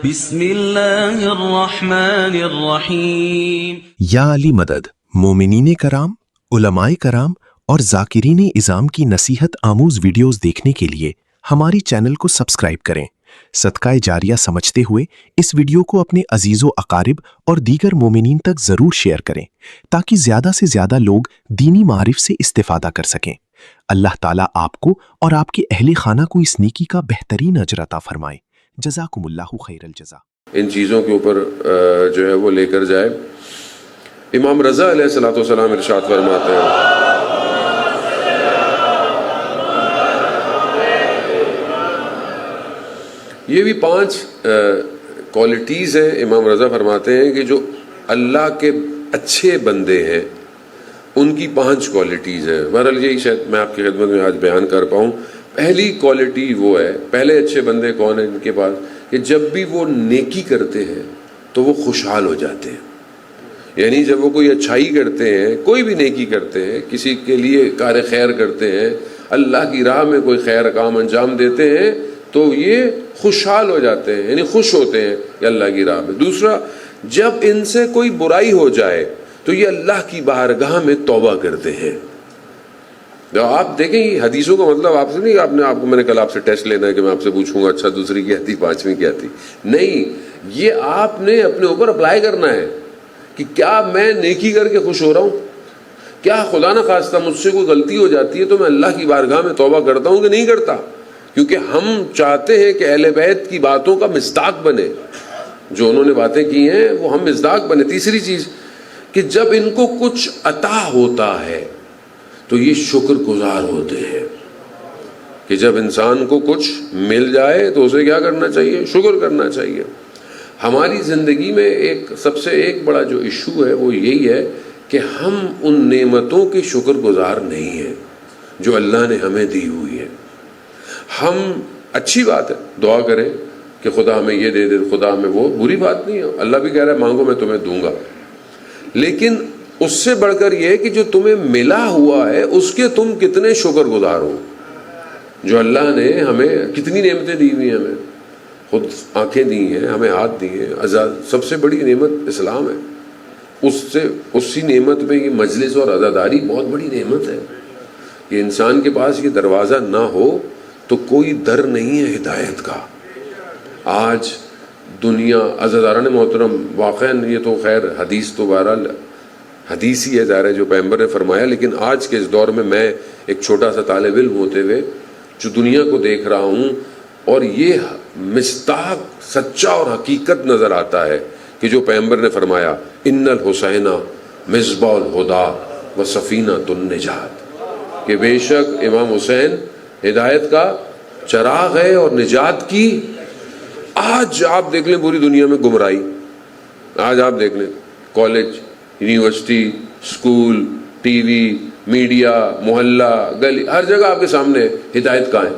بسم اللہ الرحمن الرحیم۔ یا علی مدد، مومنین کرام، علماء کرام اور ذاکرین اعظام کی نصیحت آموز ویڈیوز دیکھنے کے لیے ہماری چینل کو سبسکرائب کریں۔ صدقہ جاریہ سمجھتے ہوئے اس ویڈیو کو اپنے عزیز و اقارب اور دیگر مومنین تک ضرور شیئر کریں تاکہ زیادہ سے زیادہ لوگ دینی معارف سے استفادہ کر سکیں۔ اللہ تعالیٰ آپ کو اور آپ کے اہل خانہ کو اس نیکی کا بہترین اجر عطا فرمائے۔ جزاکم اللہ خیر الجزا۔ ان چیزوں کے اوپر جو ہے وہ لے کر جائے۔ امام رضا علیہ الصلوۃ والسلام ارشاد فرماتے ہیں، یہ بھی 5 کوالٹیز ہیں۔ امام رضا فرماتے ہیں کہ جو اللہ کے اچھے بندے ہیں ان کی 5 کوالٹیز ہیں۔ بہرحال یہی شاید میں آپ کی خدمت میں آج بیان کر پاؤں۔ پہلی کوالٹی وہ ہے، پہلے اچھے بندے کون ہیں ان کے پاس، کہ جب بھی وہ نیکی کرتے ہیں تو وہ خوشحال ہو جاتے ہیں۔ یعنی جب وہ کوئی اچھائی کرتے ہیں، کوئی بھی نیکی کرتے ہیں، کسی کے لیے کار خیر کرتے ہیں، اللہ کی راہ میں کوئی خیر کام انجام دیتے ہیں تو یہ خوشحال ہو جاتے ہیں، یعنی خوش ہوتے ہیں کہ اللہ کی راہ میں۔ دوسرا، جب ان سے کوئی برائی ہو جائے تو یہ اللہ کی بارگاہ میں توبہ کرتے ہیں۔ آپ دیکھیں یہ حدیثوں کا مطلب آپ سے نہیں، آپ کو میں نے کل آپ سے ٹیسٹ لینا ہے کہ میں آپ سے پوچھوں گا اچھا دوسری کیا تھی، 5ویں کیا تھی، نہیں، یہ آپ نے اپنے اوپر اپلائی کرنا ہے کہ کیا میں نیکی کر کے خوش ہو رہا ہوں؟ کیا خدا نہ خواستہ مجھ سے کوئی غلطی ہو جاتی ہے تو میں اللہ کی بارگاہ میں توبہ کرتا ہوں کہ نہیں کرتا؟ کیونکہ ہم چاہتے ہیں کہ اہل بیت کی باتوں کا مصداق بنے، جو انہوں نے باتیں کی ہیں وہ ہم مصداق بنے۔ تیسری چیز کہ جب ان کو کچھ عطا ہوتا ہے تو یہ شکر گزار ہوتے ہیں، کہ جب انسان کو کچھ مل جائے تو اسے کیا کرنا چاہیے؟ شکر کرنا چاہیے۔ ہماری زندگی میں سب سے ایک بڑا جو ایشو ہے وہ یہی ہے کہ ہم ان نعمتوں کے شکر گزار نہیں ہیں جو اللہ نے ہمیں دی ہوئی ہے۔ ہم اچھی بات ہے دعا کریں کہ خدا ہمیں یہ دے دے، خدا ہمیں وہ، بری بات نہیں ہے، اللہ بھی کہہ رہا ہے مانگو میں تمہیں دوں گا، لیکن اس سے بڑھ کر یہ کہ جو تمہیں ملا ہوا ہے اس کے تم کتنے شکر گزار ہو۔ جو اللہ نے ہمیں کتنی نعمتیں دی ہوئی ہیں، ہمیں خود آنکھیں دی ہیں، ہمیں ہاتھ دی ہیں، سب سے بڑی نعمت اسلام ہے، اسی نعمت میں یہ مجلس اور عزاداری بہت بڑی نعمت ہے۔ کہ انسان کے پاس یہ دروازہ نہ ہو تو کوئی در نہیں ہے ہدایت کا۔ آج دنیا، عزاداران محترم، واقعاً یہ تو خیر حدیث تو بہرحال حدیث ہی ہے ظاہر ہے جو پیغمبر نے فرمایا، لیکن آج کے اس دور میں ایک چھوٹا سا طالب علم ہوتے ہوئے جو دنیا کو دیکھ رہا ہوں اور یہ مصداق سچا اور حقیقت نظر آتا ہے کہ جو پیغمبر نے فرمایا ان الحسین مصباح الہدی و سفینۃ النجات، کہ بے شک امام حسین ہدایت کا چراغ ہے اور نجات کی۔ آج آپ دیکھ لیں پوری دنیا میں گمراہی، آج آپ دیکھ لیں college, university, school, T V, media, محلہ، گلی، ہر جگہ آپ کے سامنے ہدایت کہاں ہے؟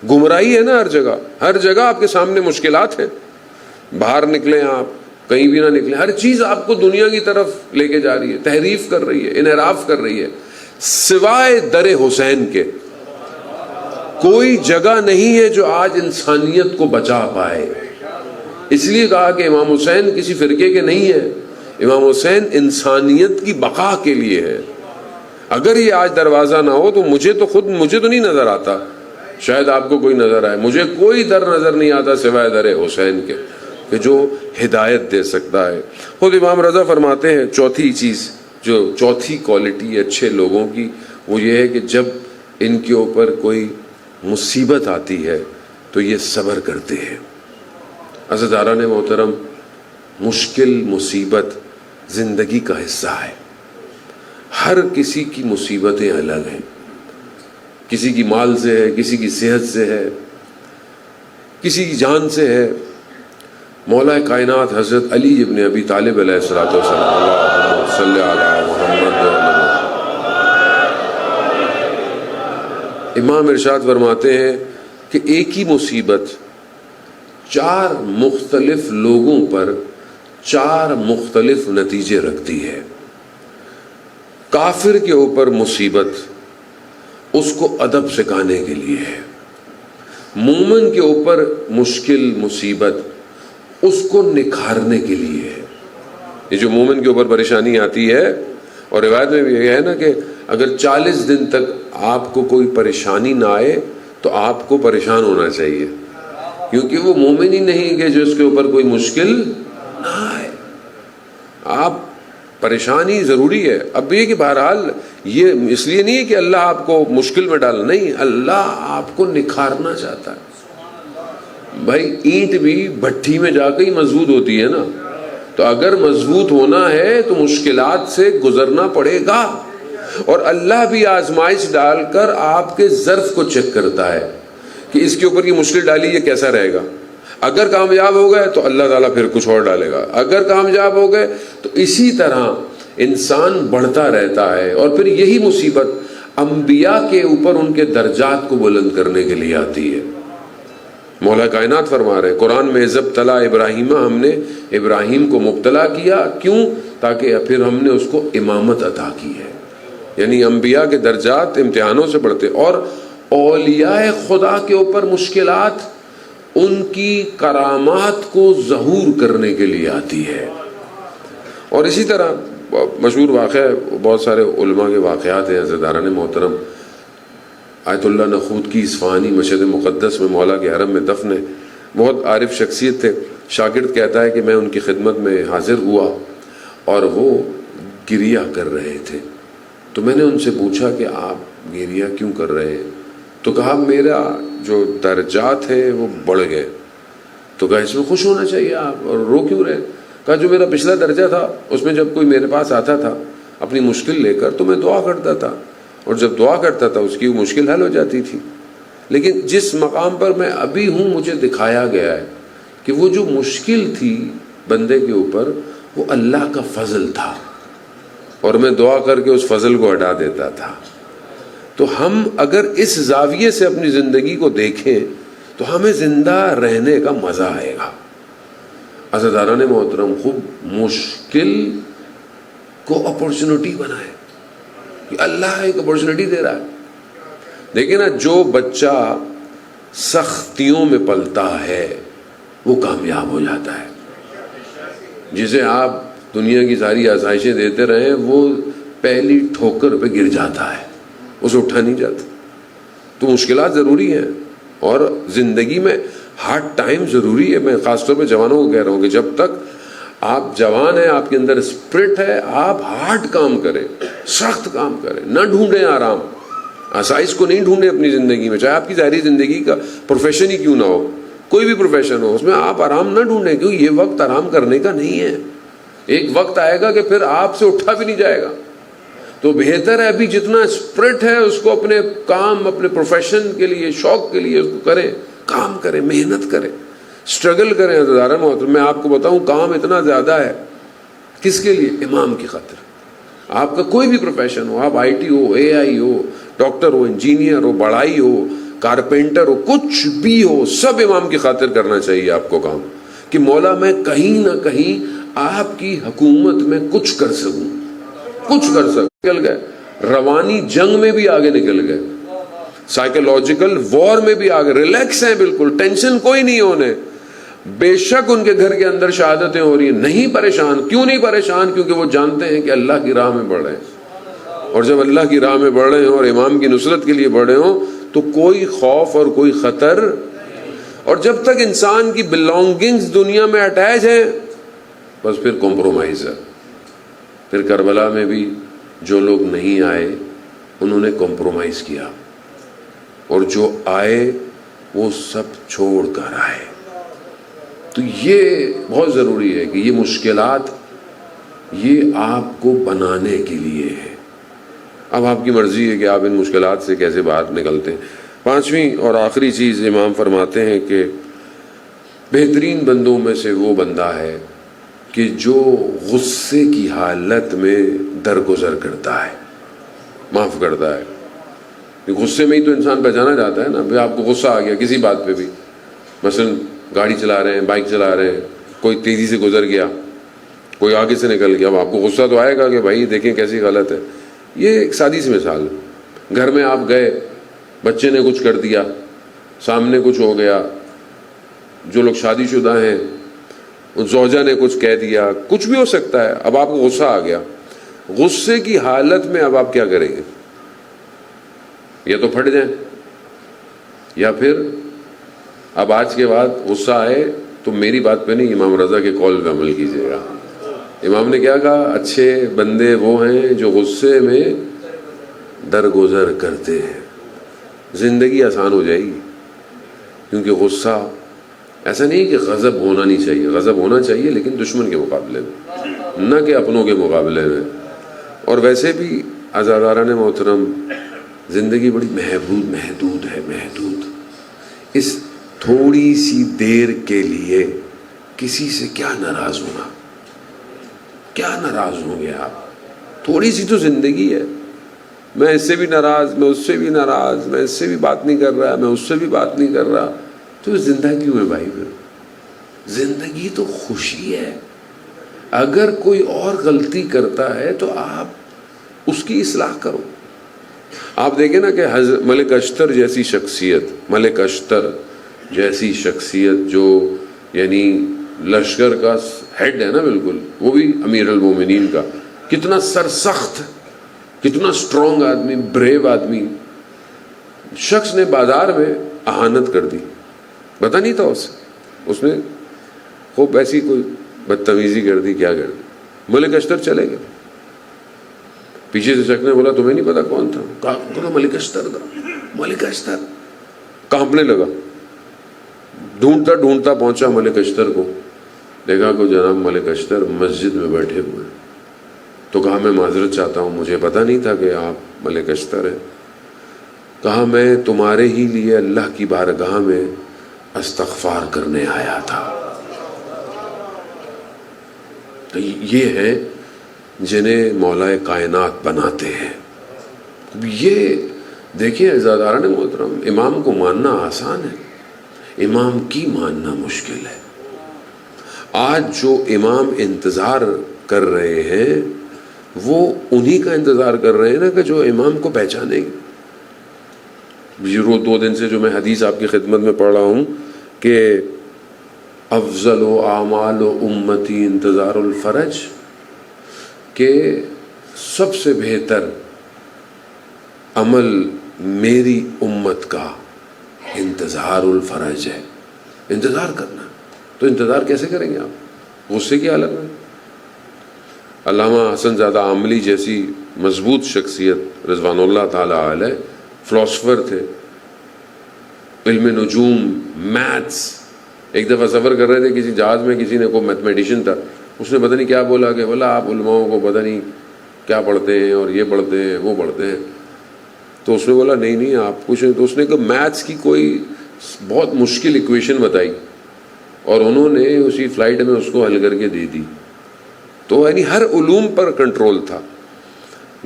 گمراہی ہے نا ہر جگہ آپ کے سامنے مشکلات ہیں۔ باہر نکلیں آپ، کہیں بھی نہ نکلیں، ہر چیز آپ کو دنیا کی طرف لے کے جا رہی ہے، تحریف کر رہی ہے، انحراف کر رہی ہے، سوائے در حسین کے کوئی جگہ نہیں ہے جو آج انسانیت کو بچا پائے۔ اس لیے کہا کہ امام حسین کسی فرقے کے نہیں ہیں، امام حسین انسانیت کی بقا کے لیے ہے۔ اگر یہ آج دروازہ نہ ہو تو مجھے تو نہیں نظر آتا، شاید آپ کو کوئی نظر آئے، مجھے کوئی در نظر نہیں آتا سوائے در حسین کے، کہ جو ہدایت دے سکتا ہے۔ خود امام رضا فرماتے ہیں چوتھی چیز، جو چوتھی کوالٹی اچھے لوگوں کی، وہ یہ ہے کہ جب ان کے اوپر کوئی مصیبت آتی ہے تو یہ صبر کرتے ہیں۔ عزیزان محترم، مشکل مصیبت زندگی کا حصہ ہے۔ ہر کسی کی مصیبتیں الگ ہیں، کسی کی مال سے ہے، کسی کی صحت سے ہے، کسی کی جان سے ہے۔ مولا کائنات حضرت علی ابن ابی طالب علیہ الصلوۃ والسلام، اللہم صلی علی محمد، امام ارشاد فرماتے ہیں کہ ایک ہی مصیبت 4 مختلف لوگوں پر 4 مختلف نتیجے رکھتی ہے۔ کافر کے اوپر مصیبت اس کو ادب سکھانے کے لیے ہے، مومن کے اوپر مشکل مصیبت اس کو نکھارنے کے لیے ہے۔ یہ جو مومن کے اوپر پریشانی آتی ہے، اور روایت میں بھی یہ ہے نا کہ اگر 40 دن تک آپ کو کوئی پریشانی نہ آئے تو آپ کو پریشان ہونا چاہیے، کیونکہ وہ مومن ہی نہیں کہ جو اس کے اوپر کوئی مشکل نہ آئے۔ آپ پریشانی ضروری ہے۔ اب یہ کہ بہرحال یہ اس لیے نہیں ہے کہ اللہ آپ کو مشکل میں ڈال، نہیں، اللہ آپ کو نکھارنا چاہتا ہے۔ بھائی اینٹ بھی بھٹی میں جا کے ہی مضبوط ہوتی ہے نا، تو اگر مضبوط ہونا ہے تو مشکلات سے گزرنا پڑے گا، اور اللہ بھی آزمائش ڈال کر آپ کے ظرف کو چیک کرتا ہے کہ اس کے اوپر یہ مشکل ڈالی، یہ کیسا رہے گا۔ اگر کامیاب ہو گئے تو اللہ تعالیٰ پھر کچھ اور ڈالے گا، اگر کامیاب ہو گئے تو اسی طرح انسان بڑھتا رہتا ہے۔ اور پھر یہی مصیبت انبیاء کے اوپر ان کے درجات کو بلند کرنے کے لیے آتی ہے۔ مولا کائنات فرما رہے قرآن میں "اذ ابتلی ابراہیم"، ہم نے ابراہیم کو مبتلا کیا، کیوں؟ تاکہ پھر ہم نے اس کو امامت عطا کی ہے۔ یعنی انبیاء کے درجات امتحانوں سے بڑھتے، اور اولیاء خدا کے اوپر مشکلات ان کی کرامات کو ظہور کرنے کے لیے آتی ہے۔ اور اسی طرح مشہور واقعہ، بہت سارے علماء کے واقعات ہیں، عزیزان محترم۔ آیت اللہ نخود کی اصفہانی مسجد مقدس میں مولا کے حرم میں دفن ہے، بہت عارف شخصیت تھے۔ شاگرد کہتا ہے کہ میں ان کی خدمت میں حاضر ہوا اور وہ گریہ کر رہے تھے، تو میں نے ان سے پوچھا کہ آپ گریہ کیوں کر رہے ہیں؟ تو کہا میرا جو درجات ہیں وہ بڑھ گئے۔ تو کہا اس میں خوش ہونا چاہیے آپ، اور رو کیوں رہے؟ کہا جو میرا پچھلا درجہ تھا اس میں جب کوئی میرے پاس آتا تھا اپنی مشکل لے کر تو میں دعا کرتا تھا، اور جب دعا کرتا تھا اس کی وہ مشکل حل ہو جاتی تھی۔ لیکن جس مقام پر میں ابھی ہوں مجھے دکھایا گیا ہے کہ وہ جو مشکل تھی بندے کے اوپر وہ اللہ کا فضل تھا، اور میں دعا کر کے اس فضل کو ہٹا دیتا تھا۔ تو ہم اگر اس زاویے سے اپنی زندگی کو دیکھیں تو ہمیں زندہ رہنے کا مزہ آئے گا۔ عزیزان محترم، خوب مشکل کو اپورچونٹی بنائے کہ اللہ ایک اپورچونٹی دے رہا ہے۔ دیکھیں نا، جو بچہ سختیوں میں پلتا ہے وہ کامیاب ہو جاتا ہے۔ جسے آپ دنیا کی ساری آسائشیں دیتے رہیں وہ پہلی ٹھوکر پہ گر جاتا ہے، اسے اٹھا نہیں جاتا۔ تو مشکلات ضروری ہیں، اور زندگی میں ہارڈ ٹائم ضروری ہے۔ میں خاص طور پہ جوانوں کو کہہ رہا ہوں کہ جب تک آپ جوان ہیں، آپ کے اندر اسپرٹ ہے، آپ ہارڈ کام کریں، سخت کام کریں، نہ ڈھونڈیں آرام۔ آسائش کو نہیں ڈھونڈیں اپنی زندگی میں، چاہے آپ کی ظاہری زندگی کا پروفیشن ہی کیوں نہ ہو، کوئی بھی پروفیشن ہو، اس میں آپ آرام نہ ڈھونڈیں، کیونکہ یہ وقت آرام کرنے کا نہیں ہے۔ ایک وقت آئے گا کہ پھر آپ سے اٹھا بھی نہیں جائے گا۔ تو بہتر ہے ابھی جتنا اسپرٹ ہے اس کو اپنے کام، اپنے پروفیشن کے لیے، شوق کے لیے اس کو کریں، کام کریں، محنت کریں، اسٹرگل کریں۔ عزیزان محترم، میں آپ کو بتاؤں کام اتنا زیادہ ہے، کس کے لیے؟ امام کی خاطر۔ آپ کا کوئی بھی پروفیشن ہو، آپ آئی ٹی ہو، اے آئی ہو، ڈاکٹر ہو، انجینئر ہو، بڑھائی ہو، کارپینٹر ہو، کچھ بھی ہو، سب امام کی خاطر کرنا چاہیے آپ کو کام، کہ مولا میں کہیں نہ کہیں آپ کی حکومت میں کچھ کر سکوں، کچھ کر سکوں۔ نکل گئے روانی جنگ میں بھی آگے نکل گئے، سائیکولوجیکل وار میں بھی آگے، ریلیکس ہیں بالکل، ٹینشن کوئی نہیں ہونے۔ بے شک ان کے گھر کے اندر شہادتیں ہو رہی ہیں، نہیں پریشان۔ کیوں نہیں پریشان؟ کیونکہ وہ جانتے ہیں کہ اللہ کی راہ میں بڑھ رہے ہیں، اور جب اللہ کی راہ میں بڑھ رہے ہوں اور امام کی نصرت کے لیے بڑھ رہے ہوں تو کوئی خوف اور کوئی خطر۔ اور جب تک انسان کی بلانگنگز دنیا میں اٹیچ ہیں بس پھر کمپرومائز ہے۔ پھر کربلا میں بھی جو لوگ نہیں آئے انہوں نے کمپرومائز کیا، اور جو آئے وہ سب چھوڑ کر آئے۔ تو یہ بہت ضروری ہے کہ یہ مشکلات یہ آپ کو بنانے کے لیے ہے۔ اب آپ کی مرضی ہے کہ آپ ان مشکلات سے کیسے باہر نکلتے ہیں۔ پانچویں اور آخری چیز امام فرماتے ہیں کہ بہترین بندوں میں سے وہ بندہ ہے کہ جو غصے کی حالت میں درگزر کرتا ہے، معاف کرتا ہے۔ غصے میں ہی تو انسان پہچانا جاتا ہے نا۔ بھئی آپ کو غصہ آ گیا کسی بات پہ بھی، مثلا گاڑی چلا رہے ہیں، بائک چلا رہے ہیں، کوئی تیزی سے گزر گیا، کوئی آگے سے نکل گیا، اب آپ کو غصہ تو آئے گا کہ بھائی دیکھیں کیسی غلط ہے، یہ ایک سادی سی مثال ہے. گھر میں آپ گئے, بچے نے کچھ کر دیا, سامنے کچھ ہو گیا, جو لوگ شادی شدہ ہیں زوجہ نے کچھ کہہ دیا, کچھ بھی ہو سکتا ہے. اب آپ کو غصہ آ گیا, غصے کی حالت میں اب آپ کیا کریں گے؟ یا تو پھٹ جائیں, یا پھر اب آج کے بعد غصہ آئے تو میری بات پہ نہیں, امام رضا کے قول پہ عمل کیجیے گا. امام نے کیا کہا؟ اچھے بندے وہ ہیں جو غصے میں درگزر کرتے ہیں. زندگی آسان ہو جائے گی, کیونکہ غصہ ایسا نہیں کہ غضب ہونا نہیں چاہیے, غضب ہونا چاہیے لیکن دشمن کے مقابلے میں, نہ کہ اپنوں کے مقابلے میں. اور ویسے بھی عزاداران محترم, زندگی بڑی محدود ہے, محدود. اس تھوڑی سی دیر کے لیے کسی سے کیا ناراض ہونا, کیا ناراض ہوں گے آپ؟ تھوڑی سی تو زندگی ہے. میں اس سے بھی ناراض, میں اس سے بھی ناراض, میں اس سے بھی بات نہیں کر رہا, میں اس سے بھی بات نہیں کر رہا, تو زندہ کیوں ہے بھائی؟ پھر زندگی تو خوشی ہے. اگر کوئی اور غلطی کرتا ہے تو آپ اس کی اصلاح کرو. آپ دیکھیں نا کہ ملک اشتر جیسی شخصیت, ملک اشتر جیسی شخصیت جو یعنی لشکر کا ہیڈ ہے نا, بالکل, وہ بھی امیر المومنین کا, کتنا سرسخت, کتنا اسٹرانگ آدمی, بریو آدمی, شخص نے بازار میں اہانت کر دی, پتہ نہیں تھا اس نے خوب ایسی کوئی بدتمیزی کر دی, کیا کر دی. ملک اشتر چلے گئے, پیچھے سے شخص نے بولا تمہیں نہیں پتا کون تھا؟ کہا ملک اشتر تھا. ملک اشتر کانپنے لگا, ڈھونڈتا ڈھونڈتا پہنچا ملک اشتر کو, دیکھا کہ جناب ملک اشتر مسجد میں بیٹھے ہوئے. تو کہا میں معذرت چاہتا ہوں, مجھے پتہ نہیں تھا کہ آپ ملک اشتر ہیں. کہا میں تمہارے ہی لیے اللہ کی بارگاہ میں استغفار کرنے آیا تھا. تو یہ ہے جنہیں مولا کائنات بناتے ہیں. یہ دیکھیں عزاداران محترم, امام کو ماننا آسان ہے, امام کی ماننا مشکل ہے. آج جو امام انتظار کر رہے ہیں وہ انہی کا انتظار کر رہے ہیں نا کہ جو امام کو پہچانیں گے. یہ 2 دن سے جو میں حدیث آپ کی خدمت میں پڑھ رہا ہوں کہ افضل و اعمال و امتی انتظار الفرج, کہ سب سے بہتر عمل میری امت کا انتظار الفرج ہے, انتظار کرنا. تو انتظار کیسے کریں گے آپ؟ غصے کی حالت میں. علامہ حسن زادہ عاملی جیسی مضبوط شخصیت رضوان اللہ تعالی علیہ, فلاسفر تھے, علم نجوم, میتھس. ایک دفعہ سفر کر رہے تھے کسی جہاز میں, کسی نے کوئی میتھمیٹیشین تھا, اس نے پتہ نہیں کیا بولا کہ بولا آپ علماؤں کو پتہ نہیں کیا پڑھتے ہیں, اور یہ پڑھتے ہیں وہ پڑھتے ہیں. تو اس نے بولا نہیں آپ کچھ. تو اس نے کہ میتھس کی کوئی بہت مشکل ایکویشن بتائی, اور انہوں نے اسی فلائٹ میں اس کو حل کر کے دے دی. تو یعنی ہر علوم پر کنٹرول تھا.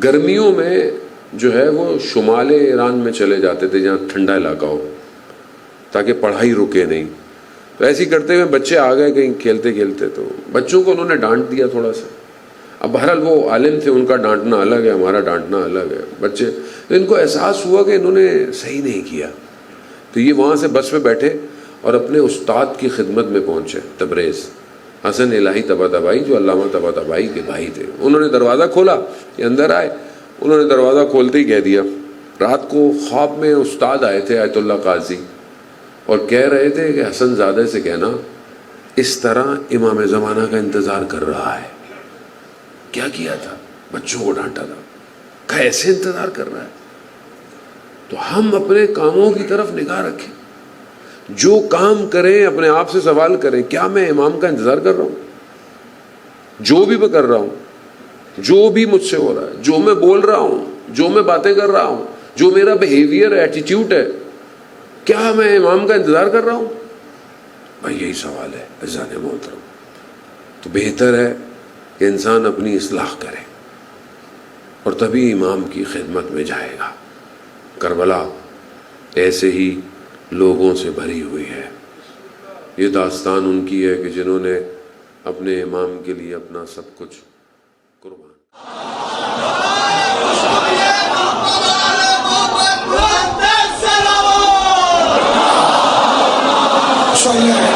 گرمیوں میں جو ہے وہ شمال ایران میں چلے جاتے تھے جہاں ٹھنڈا علاقہ ہو, تاکہ پڑھائی رکے نہیں. تو ایسے ہی کرتے ہوئے بچے آ گئے کہیں کھیلتے کھیلتے, تو بچوں کو انہوں نے ڈانٹ دیا تھوڑا سا. اب بہرحال وہ عالم تھے, ان کا ڈانٹنا الگ ہے, ہمارا ڈانٹنا الگ ہے. بچے تو ان کو احساس ہوا کہ انہوں نے صحیح نہیں کیا. تو یہ وہاں سے بس میں بیٹھے اور اپنے استاد کی خدمت میں پہنچے, تبریز, حسن الہی طباطبائی, جو علامہ طباطبائی کے بھائی تھے. انہوں نے دروازہ کھولا, یہ اندر آئے. انہوں نے دروازہ کھولتے ہی کہہ دیا, رات کو خواب میں استاد آئے تھے آیت اللہ قاضی, اور کہہ رہے تھے کہ حسن زادہ سے کہنا اس طرح امام زمانہ کا انتظار کر رہا ہے. کیا کیا تھا؟ بچوں کو ڈانٹا تھا, کیسے انتظار کر رہا ہے. تو ہم اپنے کاموں کی طرف نگاہ رکھیں, جو کام کریں اپنے آپ سے سوال کریں, کیا میں امام کا انتظار کر رہا ہوں؟ جو بھی میں کر رہا ہوں, جو بھی مجھ سے ہو رہا ہے, جو میں بول رہا ہوں, جو میں باتیں کر رہا ہوں, جو میرا بیہیویئر ہے, ایٹیٹیوڈ ہے, کیا میں امام کا انتظار کر رہا ہوں؟ بھائی یہی سوال ہے عزیزان محترم. تو بہتر ہے کہ انسان اپنی اصلاح کرے, اور تبھی امام کی خدمت میں جائے گا. کربلا ایسے ہی لوگوں سے بھری ہوئی ہے. یہ داستان ان کی ہے کہ جنہوں نے اپنے امام کے لیے اپنا سب کچھ قربان. الله